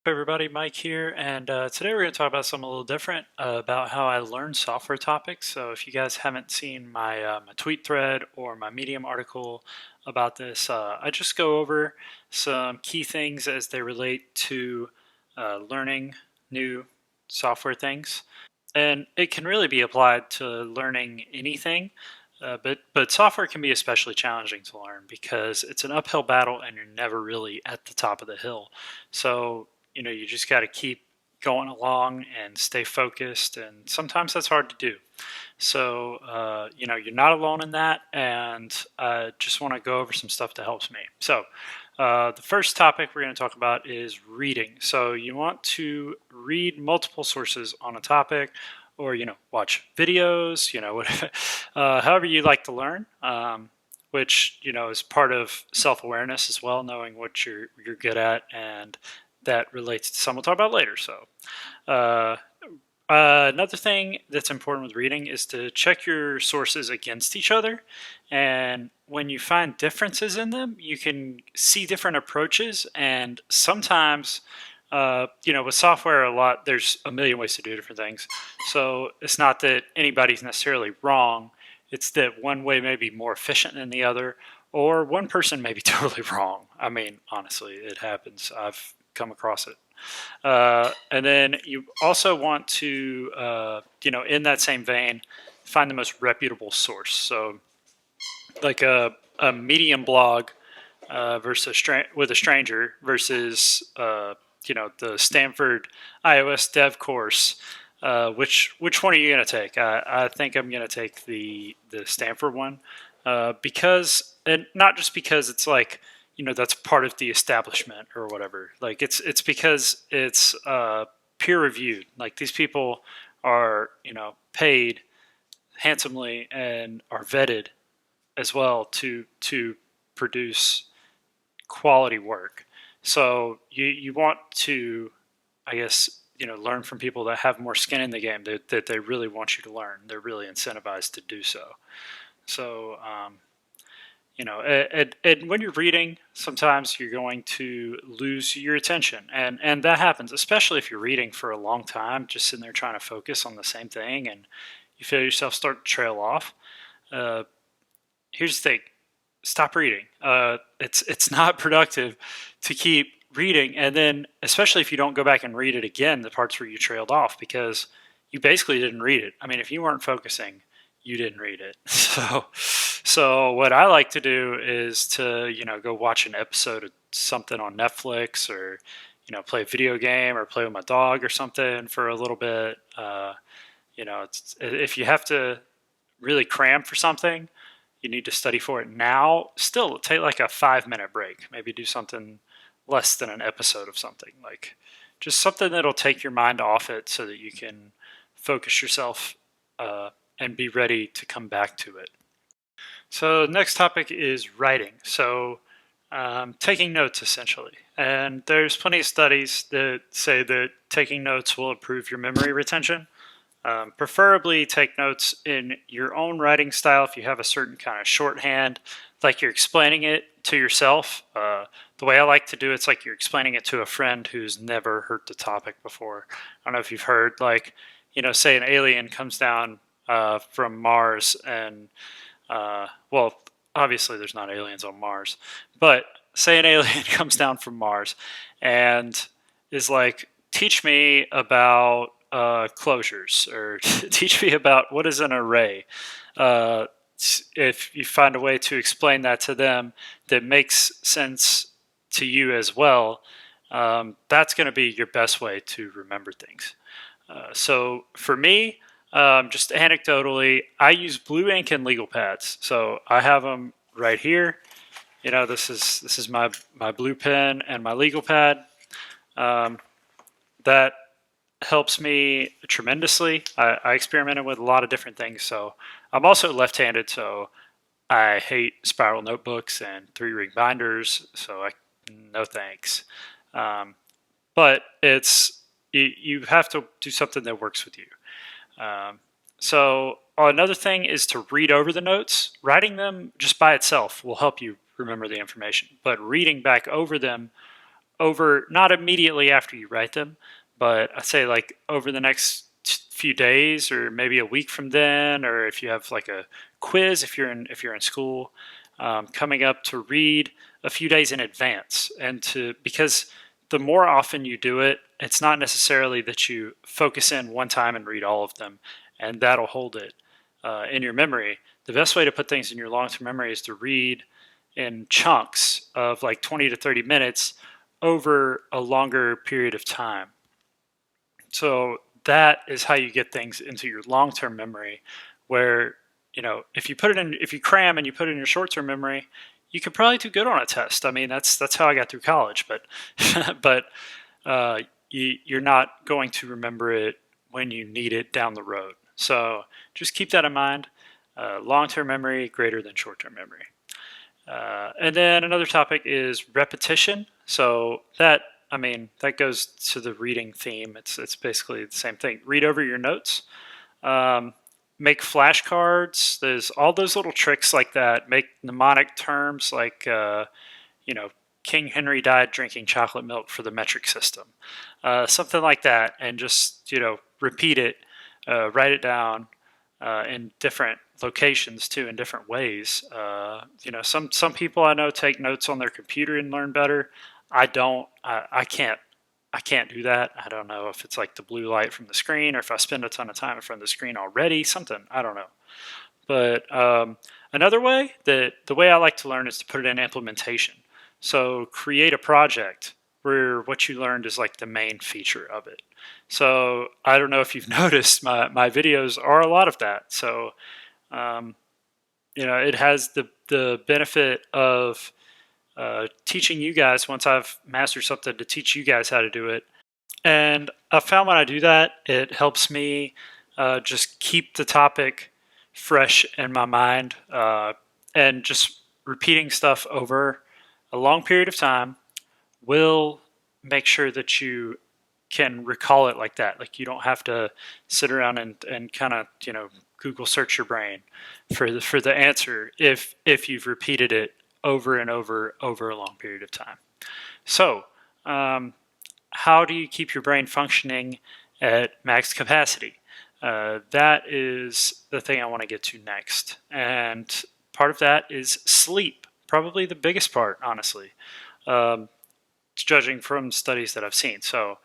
Hey everybody, Mike here, and today we're going to talk about something a little different about how I learn software topics. So if you guys haven't seen my tweet thread or my Medium article about this, I just go over some key things as they relate to learning new software things. And it can really be applied to learning anything, but software can be especially challenging to learn because it's an uphill battle and you're never really at the top of the hill. So you just got to keep going along and stay focused, and sometimes that's hard to do. So you're not alone in that, and I just want to go over some stuff that helps me. So the first topic we're going to talk about is reading. So you want to read multiple sources on a topic, or watch videos, whatever, however you like to learn. Which is part of self-awareness as well, knowing what you're good at, and that relates to something we'll talk about later. So uh, another thing that's important with reading is to check your sources against each other. And when you find differences in them, you can see different approaches. And sometimes, with software, there's a million ways to do different things. So it's not that anybody's necessarily wrong. It's that one way may be more efficient than the other, or one person may be totally wrong. I mean, honestly, it happens. I've come across it. And then you also want to, in that same vein, find the most reputable source. So, like a Medium blog with a stranger versus, the Stanford iOS dev course. Which one are you going to take? I think I'm going to take the Stanford one because, and not just because it's like, that's part of the establishment or whatever. Like it's because it's peer reviewed. Like these people are paid handsomely and are vetted as well to produce quality work. So you want to, I guess, learn from people that have more skin in the game, that they really want you to learn. They're really incentivized to do so. So and when you're reading, sometimes you're going to lose your attention, and that happens, especially if you're reading for a long time, just sitting there trying to focus on the same thing, and you feel yourself start to trail off. Uh, Here's the thing: stop reading. It's not productive to keep reading, and then especially if you don't go back and read it again, the parts where you trailed off, because you basically didn't read it. I mean, if you weren't focusing, you didn't read it. So what I like to do is to go watch an episode of something on Netflix, or play a video game, or play with my dog or something for a little bit. If you have to really cram for something, you need to study for it now, still take like a 5 minute break. Maybe do something less than an episode of something, like just something that'll take your mind off it so that you can focus yourself and be ready to come back to it. So next topic is writing. So taking notes essentially. And there's plenty of studies that say that taking notes will improve your memory retention. Preferably take notes in your own writing style if you have a certain kind of shorthand, like you're explaining it to yourself. The way I like to do it's like you're explaining it to a friend who's never heard the topic before. I don't know if you've heard, like, say an alien comes down from Mars, and well, obviously there's not aliens on Mars, but say an alien comes down from Mars and is like, teach me about closures, or teach me about what is an array. Uh, if you find a way to explain that to them that makes sense to you as well, that's going to be your best way to remember things. So for me, just anecdotally, I use blue ink and legal pads. So I have them right here. This is my blue pen and my legal pad. That helps me tremendously. I experimented with a lot of different things. So I'm also left-handed, so I hate spiral notebooks and three-ring binders. So no thanks. But you have to do something that works with you. So another thing is to read over the notes. Writing them just by itself will help you remember the information, but reading back over them over, not immediately after you write them, but I say like over the next few days or maybe a week from then, or if you have like a quiz, if you're in school, coming up to read a few days in advance, and to because the more often you do it, it's not necessarily that you focus in one time and read all of them, and that'll hold it in your memory. The best way to put things in your long-term memory is to read in chunks of like 20 to 30 minutes over a longer period of time. So that is how you get things into your long-term memory, where if you cram and you put it in your short-term memory, you could probably do good on a test. I mean, that's how I got through college, but but you're not going to remember it when you need it down the road. So just keep that in mind. Long-term memory greater than short-term memory. And then another topic is repetition. So that goes to the reading theme. It's basically the same thing. Read over your notes. Make flashcards. There's all those little tricks like that. Make mnemonic terms like King Henry died drinking chocolate milk for the metric system. Something like that, and just repeat it, write it down in different locations too, in different ways. Some people I know take notes on their computer and learn better. I don't. I can't do that. I don't know if it's like the blue light from the screen, or if I spend a ton of time in front of the screen already. Something, I don't know. But another way, the way I like to learn is to put it in implementation. So create a project where what you learned is like the main feature of it. So I don't know if you've noticed, my videos are a lot of that. So it has the benefit of teaching you guys, once I've mastered something, to teach you guys how to do it. And I found when I do that, it helps me just keep the topic fresh in my mind, and just repeating stuff over a long period of time will make sure that you can recall it like that. Like, you don't have to sit around and kind of Google search your brain for the answer if you've repeated it over and over a long period of time. So how do you keep your brain functioning at max capacity? That is the thing I want to get to next. And part of that is sleep. Probably the biggest part, honestly, judging from studies that I've seen. So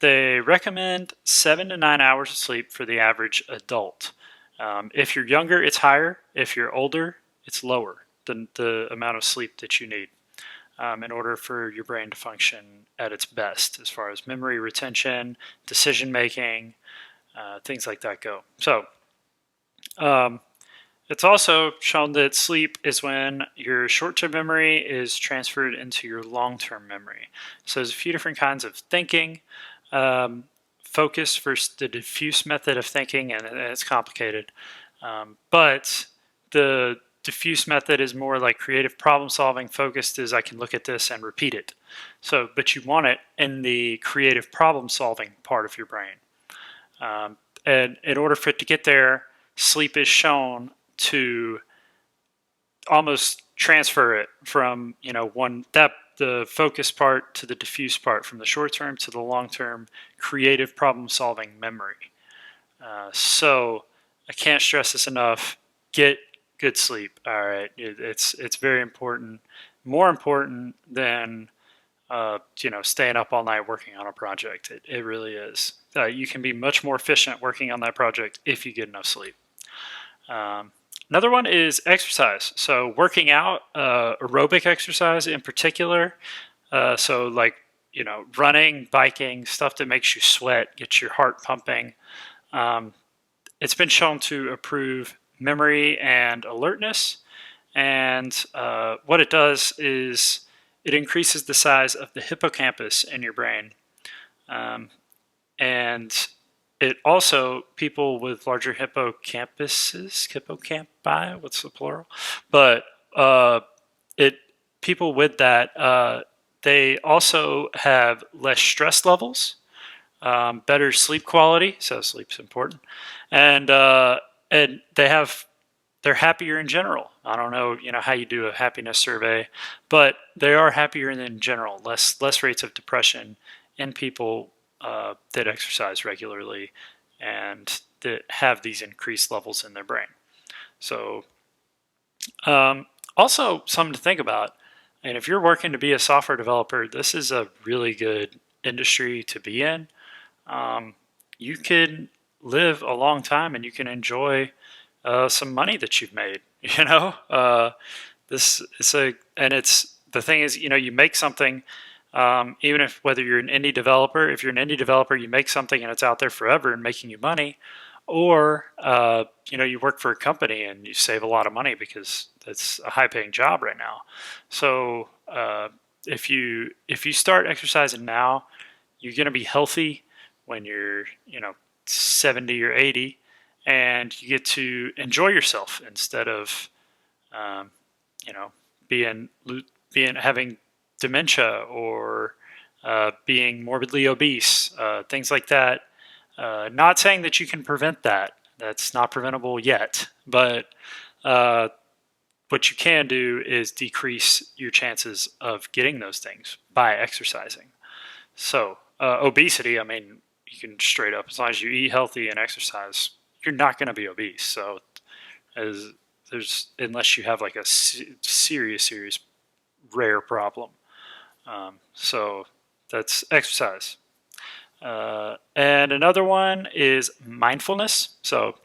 they recommend 7 to 9 hours of sleep for the average adult. If you're younger, it's higher. If you're older, it's lower than the amount of sleep that you need in order for your brain to function at its best, as far as memory retention, decision making, things like that go. So it's also shown that sleep is when your short-term memory is transferred into your long-term memory. So there's a few different kinds of thinking. Focus versus the diffuse method of thinking, and it's complicated. But the diffuse method is more like creative problem solving. Focused is I can look at this and repeat it. So, but you want it in the creative problem solving part of your brain. And in order for it to get there, sleep is shown to almost transfer it from the focus part to the diffuse part, from the short term to the long term creative problem solving memory. So I can't stress this enough. Get good sleep. All right, it's very important, more important than staying up all night working on a project. It really is. You can be much more efficient working on that project if you get enough sleep. Another one is exercise. So working out, aerobic exercise in particular. So like, running, biking, stuff that makes you sweat, gets your heart pumping. It's been shown to improve memory and alertness. And what it does is it increases the size of the hippocampus in your brain. And it also, people with larger hippocampi, what's the plural? But people with that, they also have less stress levels, better sleep quality. So sleep's important, and they're happier in general. I don't know, how you do a happiness survey, but they are happier than general. Less rates of depression in people that exercise regularly and that have these increased levels in their brain. So, also something to think about. And if you're working to be a software developer, this is a really good industry to be in. Um, you can live a long time and you can enjoy some money that you've made. This is and it's the thing is, you make something. Even if whether you're an indie developer, if you're an indie developer, you make something and it's out there forever and making you money, or you work for a company and you save a lot of money because it's a high-paying job right now. So if you start exercising now, you're going to be healthy when you're 70 or 80, and you get to enjoy yourself instead of um, you know being being having dementia or being morbidly obese, things like that. Not saying that you can prevent that. That's not preventable yet, but uh, what you can do is decrease your chances of getting those things by exercising. So, obesity, I mean, you can straight up, as long as you eat healthy and exercise, you're not going to be obese. So, as unless you have like a serious, rare problem. So, that's exercise. And another one is mindfulness. So,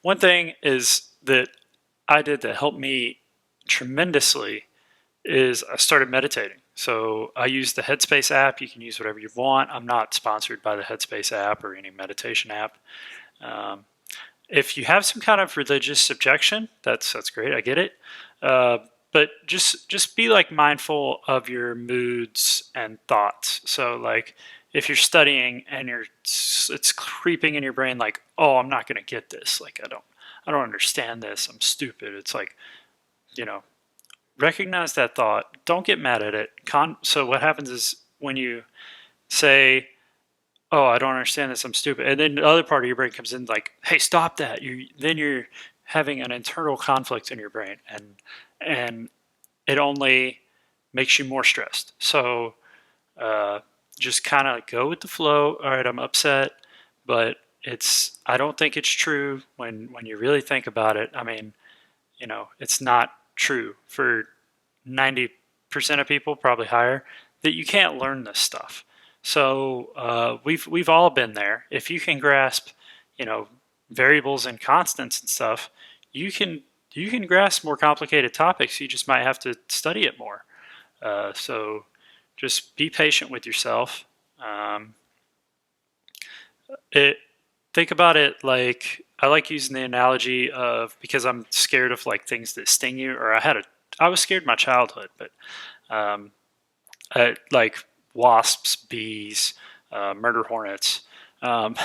one thing is that I did that helped me tremendously is I started meditating. So I use the Headspace app. You can use whatever you want. I'm not sponsored by the Headspace app or any meditation app. Um, if you have some kind of religious objection, that's great. I get it. Uh, but just be like mindful of your moods and thoughts. So like if you're studying and it's creeping in your brain like, oh, I'm not going to get this. Like I don't understand this. I'm stupid. It's like, you know, recognize that thought. Don't get mad at it. So what happens is when you say, "Oh, I don't understand this. I'm stupid," and then the other part of your brain comes in like, "Hey, stop that." You're having an internal conflict in your brain, and it only makes you more stressed. So uh, just kind of go with the flow. All right, I'm upset, but I don't think it's true when you really think about it. I mean, it's not true for 90% of people, probably higher, that you can't learn this stuff. So we've all been there. If you can grasp, you know, variables and constants and stuff, you can grasp more complicated topics. You just might have to study it more. So just be patient with yourself. Um, it Think about it like I like using the analogy of because I'm scared of like things that sting you, or I was scared in my childhood, but um, like wasps, bees, murder hornets, um,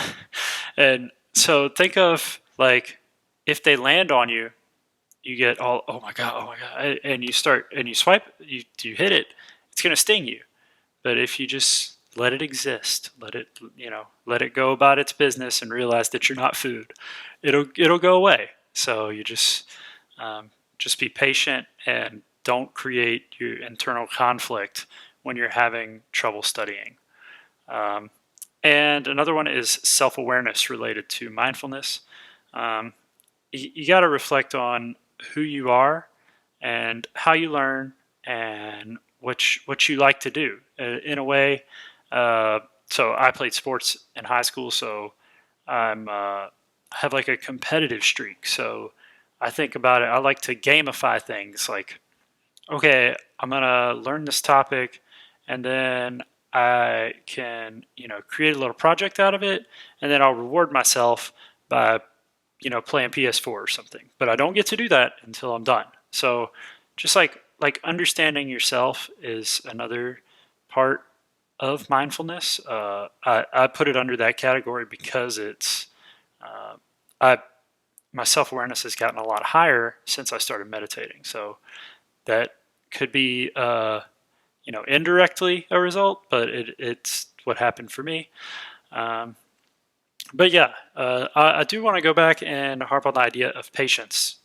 and so think of like if they land on you, you get all oh my god, and you start and you swipe, you hit it, it's gonna sting you. But if you just let it exist, let it go about its business and realize that you're not food, it'll go away. So you just be patient and don't create your internal conflict when you're having trouble studying. Um, and another one is self awareness related to mindfulness. Um, you got to reflect on who you are and how you learn and what you like to do. In a way, so I played sports in high school, so I have like a competitive streak. So I think about it. I like to gamify things. Like, okay, I'm gonna learn this topic, and then I can create a little project out of it, and then I'll reward myself by playing PS4 or something. But I don't get to do that until I'm done. So just like understanding yourself is another part of mindfulness. I put it under that category because it's uh, I my self awareness has gotten a lot higher since I started meditating. So that could be indirectly a result, but it's what happened for me. Um, But yeah, I do want to go back and harp on the idea of patience,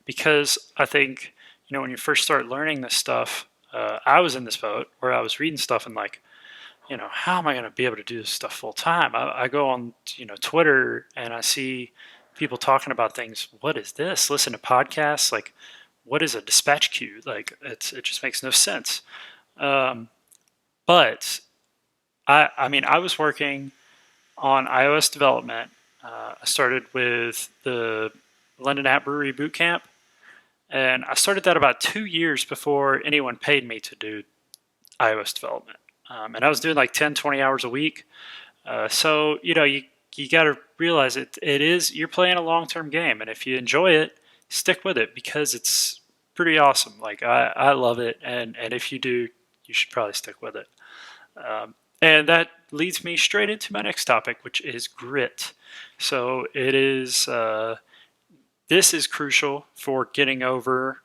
because I think, when you first start learning this stuff, I was in this boat where I was reading stuff and like, how am I going to be able to do this stuff full time? I go on, Twitter, and I see people talking about things. What is this? Listen to podcasts. Like, what is a dispatch queue? Like, it just makes no sense. Um, but I mean, I was working on iOS development. I started with the London App Brewery Bootcamp, and I started that about 2 years before anyone paid me to do iOS development. And I was doing like 10, 20 hours a week. So, you got to realize it is, you're playing a long term game. And if you enjoy it, stick with it because it's pretty awesome. Like, I love it. And if you do, you should probably stick with it. And that leads me straight into my next topic, which is grit. So it is. This is crucial for getting over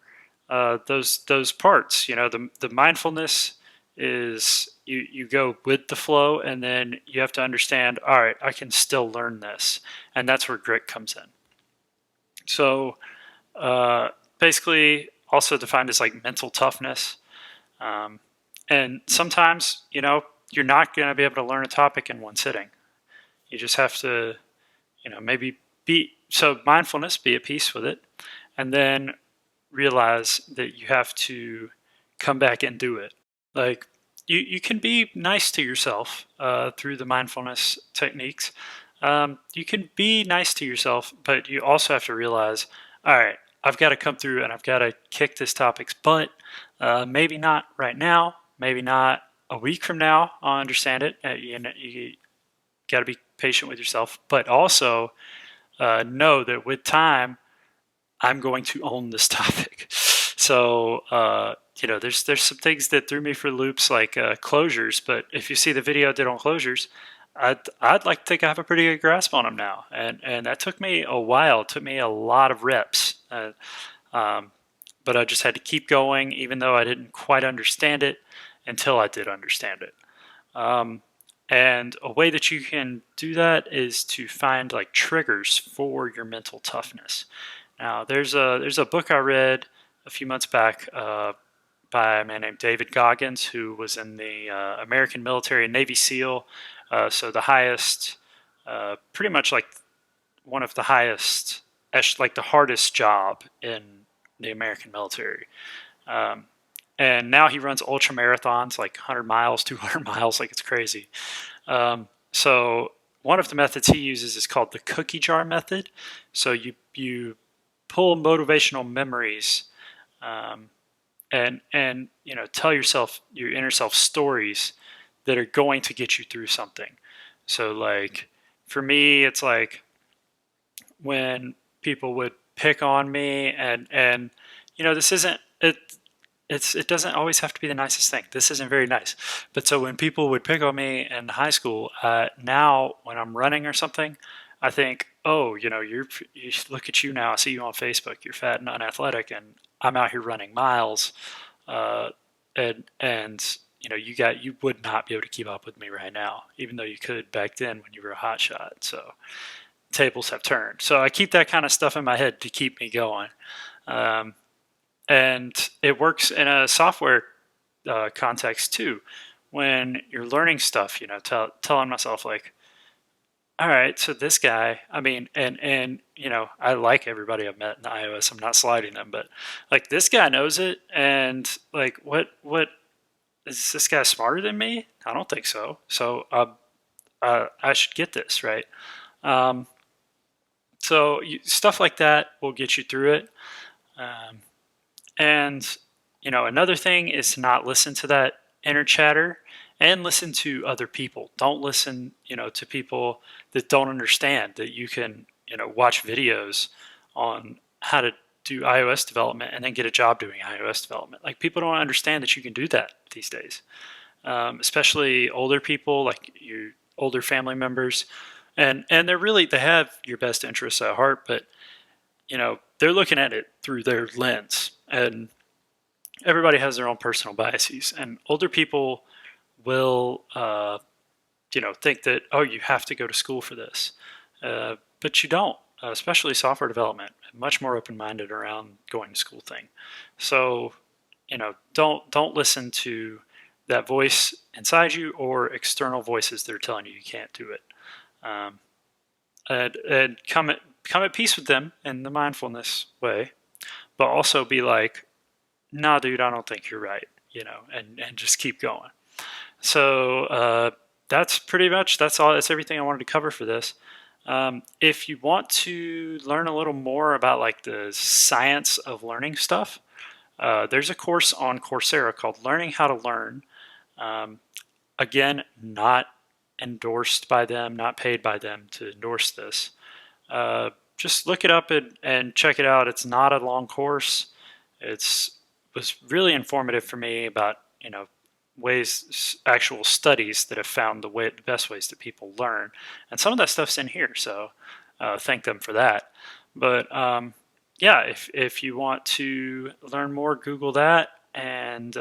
those parts. The mindfulness is you go with the flow, and then you have to understand. All right, I can still learn this, and that's where grit comes in. So basically, also defined as like mental toughness. Um, and sometimes, you're not going to be able to learn a topic in one sitting. You just have to, maybe mindfulness, be at peace with it, and then realize that you have to come back and do it. Like, you can be nice to yourself through the mindfulness techniques. You can be nice to yourself, but you also have to realize, all right, I've got to come through and I've got to kick this topic's butt. Maybe not right now, maybe not a week from now. I'll understand it. You got to be patient with yourself, but also know that with time, I'm going to own this topic. So, there's some things that threw me for loops, like closures. But if you see the video I did on closures, I'd like to think I have a pretty good grasp on them now, and that took me a while. It took me a lot of reps, um, but I just had to keep going, even though I didn't quite understand it until I did understand it. Um, and a way that you can do that is to find like triggers for your mental toughness. Now, there's a book I read a few months back by a man named David Goggins, who was in the American military, Navy SEAL, so the highest, pretty much like one of the highest, like the hardest job in the American military. Um, and now he runs ultra marathons, like 100 miles, 200 miles, like it's crazy. So one of the methods he uses is called the cookie jar method. So you pull motivational memories, um, and tell yourself, your inner self, stories that are going to get you through something. So like for me, it's like when people would pick on me, and this isn't it. It doesn't always have to be the nicest thing. This isn't very nice. But so when people would pick on me in high school, now when I'm running or something, I think, oh, you look at you now. I see you on Facebook. You're fat and unathletic, and I'm out here running miles, uh, and you would not be able to keep up with me right now, even though you could back then when you were a hot shot. So tables have turned. So I keep that kind of stuff in my head to keep me going. Um, and it works in a software context too. When you're learning stuff, telling myself like, all right, so this guy, I mean, and I like everybody I've met in the iOS. I'm not sliding them, but like this guy knows it, and like, what is this guy smarter than me? I don't think so. So I should get this right. Um, so stuff like that will get you through it. Um, And, another thing is to not listen to that inner chatter and listen to other people. Don't listen, to people that don't understand that you can, watch videos on how to do iOS development and then get a job doing iOS development. Like people don't understand that you can do that these days, especially older people, like your older family members. And they have your best interests at heart, but they're looking at it through their lens, and everybody has their own personal biases, and older people will think that, oh, you have to go to school for this, but you don't. Especially software development, much more open-minded around going to school thing. So, don't listen to that voice inside you or external voices that are telling you can't do it. Um, and come at peace with them in the mindfulness way, but also be like, nah, dude, I don't think you're right, and just keep going. So that's pretty much that's everything I wanted to cover for this. If you want to learn a little more about like the science of learning stuff, there's a course on Coursera called Learning How to Learn. Um, Again, not endorsed by them, not paid by them to endorse this. Just look it up and check it out. It's not a long course. It's was really informative for me about ways, actual studies that have found the best ways that people learn, and some of that stuff's in here. So thank them for that. But yeah, if you want to learn more, Google that and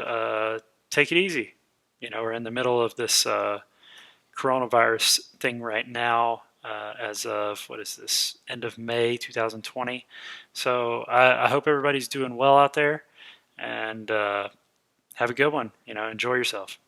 take it easy. We're in the middle of this coronavirus thing right now, as of what is this, end of May 2020. So I hope everybody's doing well out there, and have a good one. Enjoy yourself.